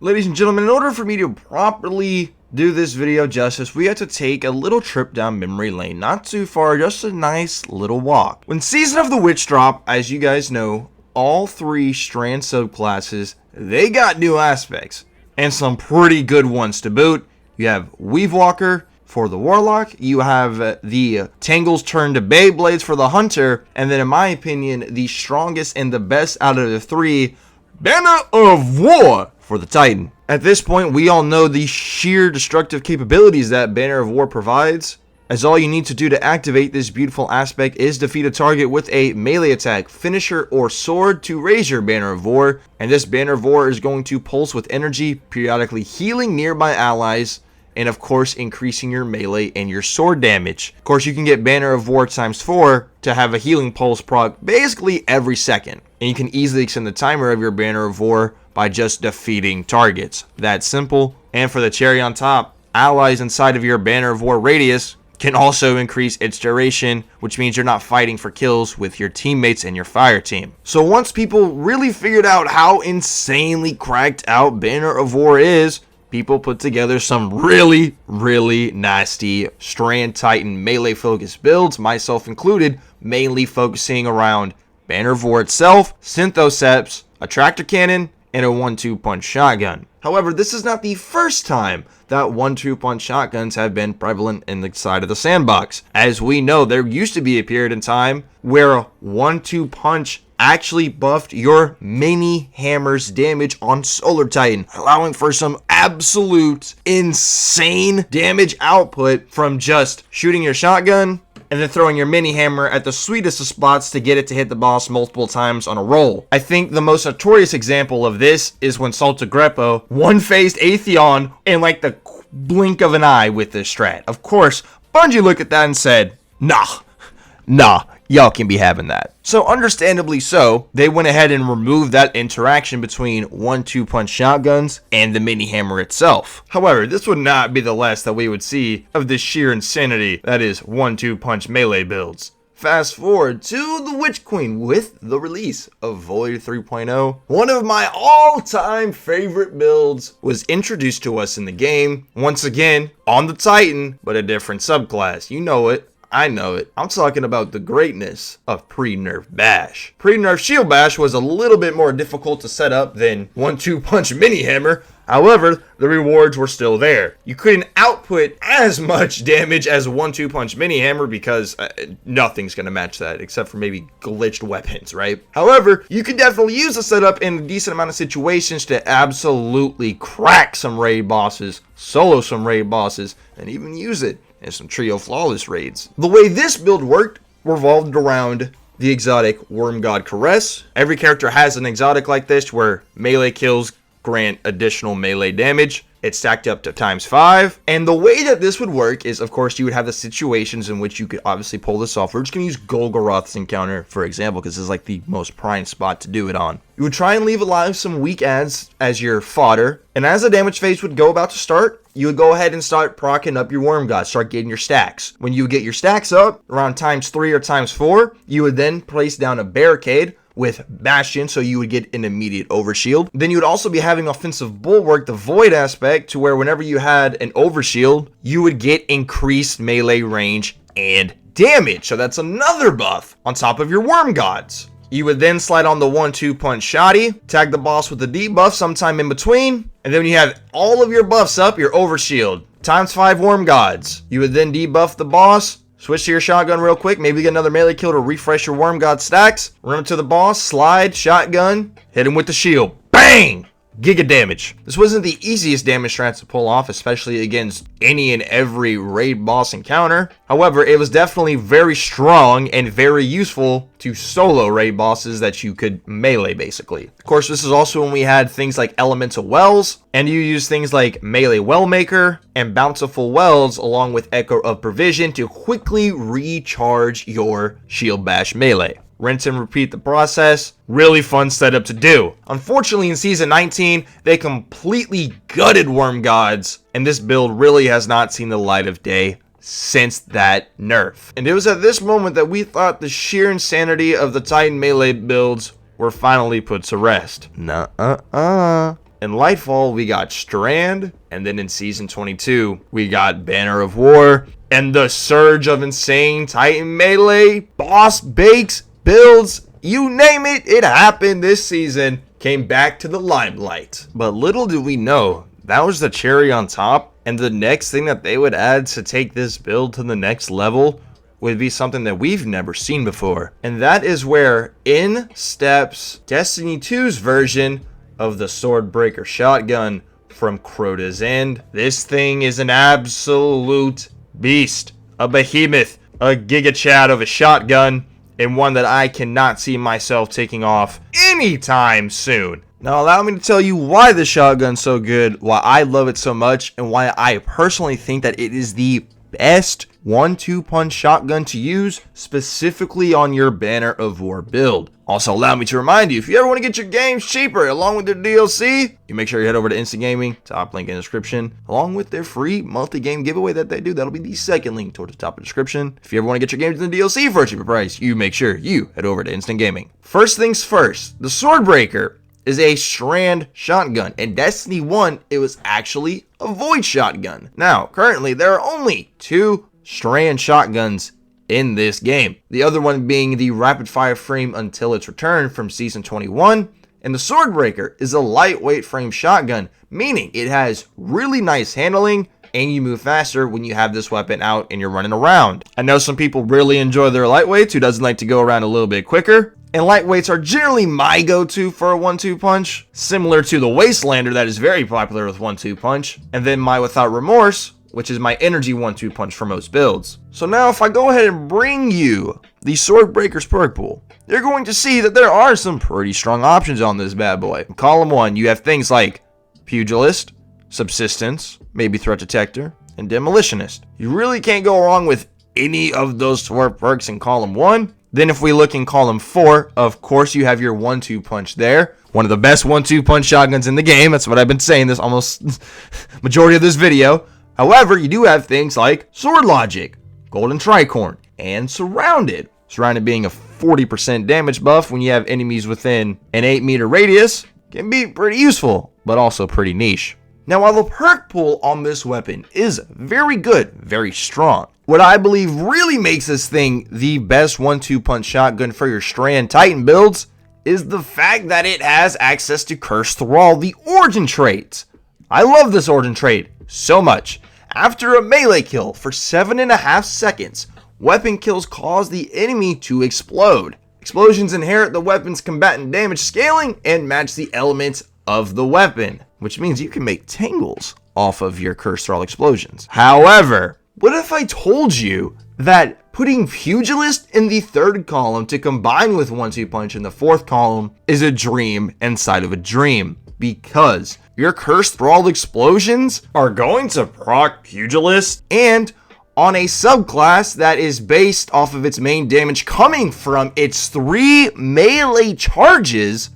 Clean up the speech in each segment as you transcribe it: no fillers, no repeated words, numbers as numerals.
Ladies and gentlemen, in order for me to properly do this video justice, we had to take a little trip down memory lane. Not too far, just a nice little walk. When Season of the Witch dropped, as you guys know, all three strand subclasses, they got new aspects. And some pretty good ones to boot. You have Weave Walker for the Warlock, you have the Tangles turned to Beyblades for the Hunter, and then in my opinion, the strongest and the best out of the three, Banner of War for the Titan. At this point, we all know the sheer destructive capabilities that Banner of War provides, as all you need to do to activate this beautiful aspect is defeat a target with a melee attack, finisher, or sword to raise your Banner of War, and this Banner of War is going to pulse with energy, periodically healing nearby allies, and of course increasing your melee and your sword damage. Of course, you can get Banner of War times 4 to have a healing pulse proc basically every second, and you can easily extend the timer of your Banner of War by just defeating targets. That simple. And for the cherry on top, allies inside of your Banner of War radius can also increase its duration, which means you're not fighting for kills with your teammates and your fire team. So once people really figured out how insanely cracked out Banner of War is, people put together some really nasty Strand Titan melee focused builds, myself included, mainly focusing around Banner of War itself, Synthoceps, a tractor cannon, and a 1-2 punch shotgun. However, this is not the first time that 1-2 punch shotguns have been prevalent in the side of the sandbox. As we know, there used to be a period in time where 1-2 punch actually buffed your mini hammer's damage on Solar Titan, allowing for some absolute insane damage output from just shooting your shotgun and then throwing your mini hammer at the sweetest of spots to get it to hit the boss multiple times on a roll. I think the most notorious example of this is when Salta Greppo one-phased Atheon in like the blink of an eye with this strat. Of course, Bungie looked at that and said, nah, y'all can be having that. So understandably so, they went ahead and removed that interaction between 1-2 punch shotguns and the mini hammer itself. However, this would not be the last that we would see of the sheer insanity that is 1-2 punch melee builds. Fast forward to the Witch Queen with the release of Void 3.0. One of my all-time favorite builds was introduced to us in the game, once again on the Titan, but a different subclass. You know it. I know it. I'm talking about the greatness of pre-nerf bash. Pre-nerf shield bash was a little bit more difficult to set up than 1-2 punch mini hammer. However, the rewards were still there. You couldn't output as much damage as 1-2 punch mini hammer because nothing's going to match that except for maybe glitched weapons, right? However, you could definitely use the setup in a decent amount of situations to absolutely crack some raid bosses, solo some raid bosses, and even use it and some trio flawless raids. The way this build worked revolved around the exotic Worm God Caress. Every character has an exotic like this where melee kills grant additional melee damage. It's stacked up to ×5. And the way that this would work is, of course, you would have the situations in which you could obviously pull this off. We're just going to use Golgoroth's encounter, for example, because this is like the most prime spot to do it on. You would try and leave alive some weak adds as your fodder. And as the damage phase would go about to start, you would go ahead and start proccing up your Worm God, start getting your stacks. When you get your stacks up, around ×3 or ×4, you would then place down a barricade with Bastion, so you would get an immediate overshield. Then you would also be having Offensive Bulwark, the Void aspect, to where whenever you had an overshield, you would get increased melee range and damage. So that's another buff on top of your Worm Gods. You would then slide on the 1-2 punch shoddy, tag the boss with the debuff sometime in between, and then when you have all of your buffs up, your overshield, ×5 Worm Gods. You would then debuff the boss, switch to your shotgun real quick, maybe get another melee kill to refresh your Worm God stacks, run up to the boss, slide, shotgun, hit him with the shield. Bang! Giga damage. This wasn't the easiest damage strat to pull off, especially against any and every raid boss encounter. However, it was definitely very strong and very useful to solo raid bosses that you could melee, basically. Of course, this is also when we had things like Elemental Wells, and you use things like Melee Wellmaker and Bountiful Wells along with Echo of Provision to quickly recharge your Shield Bash melee. Rinse and repeat the process. Really fun setup to do. Unfortunately, in Season 19, they completely gutted Worm Gods, and this build really has not seen the light of day since that nerf. And it was at this moment that we thought the sheer insanity of the Titan melee builds were finally put to rest. In Lightfall, we got Strand, and then in Season 22, we got Banner of War, and the surge of insane Titan melee, boss bakes, builds, you name it, it happened this season, came back to the limelight. But little did we know, that was the cherry on top, and the next thing that they would add to take this build to the next level would be something that we've never seen before. And that is where in steps Destiny 2's version of the swordbreaker shotgun from Crota's End. This thing is an absolute beast, a behemoth, a giga chad of a shotgun, and one that I cannot see myself taking off anytime soon. Now allow me to tell you why the shotgun's so good, why I love it so much, and why I personally think that it is the best 1-2 punch shotgun to use, specifically on your Banner of War build. Also, allow me to remind you, if you ever want to get your games cheaper along with their DLC, you make sure you head over to Instant Gaming, top link in the description, along with their free multi-game giveaway that they do. That'll be the second link towards the top of the description. If you ever want to get your games in the DLC for a cheaper price, you make sure you head over to Instant Gaming. First things first, the swordbreaker is a strand shotgun. In Destiny 1, it was actually a void shotgun. Now, currently, there are only 2 strand shotguns in this game. The other one being the rapid fire frame until its return from Season 21. And the swordbreaker is a lightweight frame shotgun, meaning it has really nice handling and you move faster when you have this weapon out and you're running around. I know some people really enjoy their lightweights, who doesn't like to go around a little bit quicker. And lightweights are generally my go-to for a 1-2 punch, similar to the Wastelander that is very popular with 1-2 punch, and then my Without Remorse, which is my energy 1-2 punch for most builds. So now if I go ahead and bring you the Swordbreaker's perk pool, you're going to see that there are some pretty strong options on this bad boy. In column 1, you have things like Pugilist, Subsistence, maybe Threat Detector, and Demolitionist. You really can't go wrong with any of those 4 perks in column 1. Then if we look in column 4, of course you have your 1-2 punch there. One of the best 1-2 punch shotguns in the game. That's what I've been saying this almost majority of this video. However, you do have things like Sword Logic, Golden Tricorn, and Surrounded. Surrounded being a 40% damage buff when you have enemies within an 8-meter radius can be pretty useful, but also pretty niche. Now, while the perk pool on this weapon is very good, very strong, what I believe really makes this thing the best 1-2 punch shotgun for your Strand Titan builds is the fact that it has access to Cursed Thrall, the origin trait. I love this origin trait so much. After a melee kill for 7.5 seconds, weapon kills cause the enemy to explode. Explosions inherit the weapon's combatant damage scaling and match the elements of the weapon, which means you can make tangles off of your Cursed Thrall explosions. However, what if I told you that putting Pugilist in the 3rd column to combine with 1-2 punch in the 4th column is a dream inside of a dream? Because your Cursed Thrall explosions are going to proc Pugilist, and on a subclass that is based off of its main damage coming from its 3 melee charges,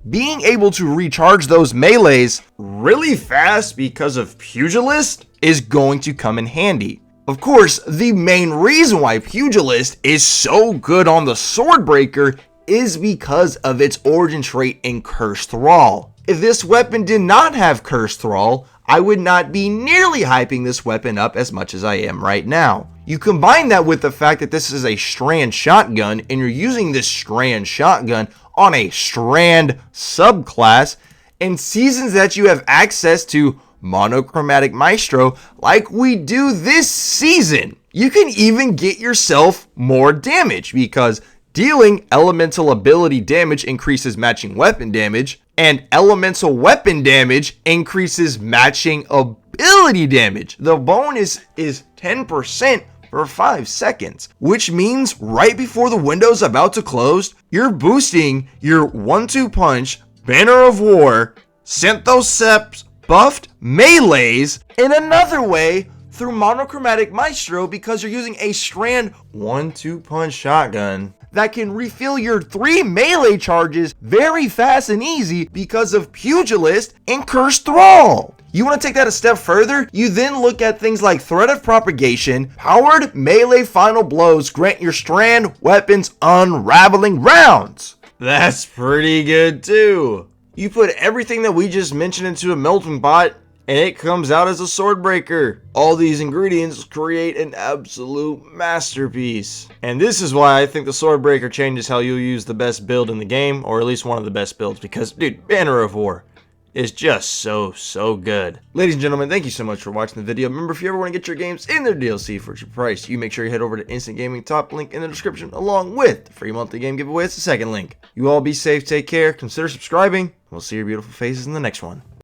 being able to recharge those melees really fast because of Pugilist is going to come in handy. Of course, the main reason why Pugilist is so good on the Swordbreaker is because of its origin trait in Cursed Thrall. If this weapon did not have Cursed Thrall, I would not be nearly hyping this weapon up as much as I am right now. You combine that with the fact that this is a Strand shotgun and you're using this Strand shotgun on a Strand subclass in seasons that you have access to Monochromatic Maestro like we do this season. You can even get yourself more damage because dealing elemental ability damage increases matching weapon damage, and elemental weapon damage increases matching ability damage. The bonus is 10% for 5 seconds, which means right before the window's about to close, you're boosting your 1-2 punch, Banner of War, Synthoceps, buffed melees in another way through Monochromatic Maestro because you're using a Strand 1-2 punch shotgun that can refill your 3 melee charges very fast and easy because of Pugilist and Cursed Thrall. You want to take that a step further? You then look at things like Threat of Propagation, powered melee final blows grant your Strand weapons unraveling rounds. That's pretty good too. You put everything that we just mentioned into a melting pot, and it comes out as a swordbreaker. All these ingredients create an absolute masterpiece. And this is why I think the swordbreaker changes how you'll use the best build in the game, or at least one of the best builds, because, dude, Banner of War is just so good. Ladies and gentlemen, thank you so much for watching the video. Remember, if you ever want to get your games in their DLC for a cheap price, you make sure you head over to Instant Gaming, top link in the description, along with the free monthly game giveaway. It's the second link. You all be safe, take care, consider subscribing. We'll see your beautiful faces in the next one.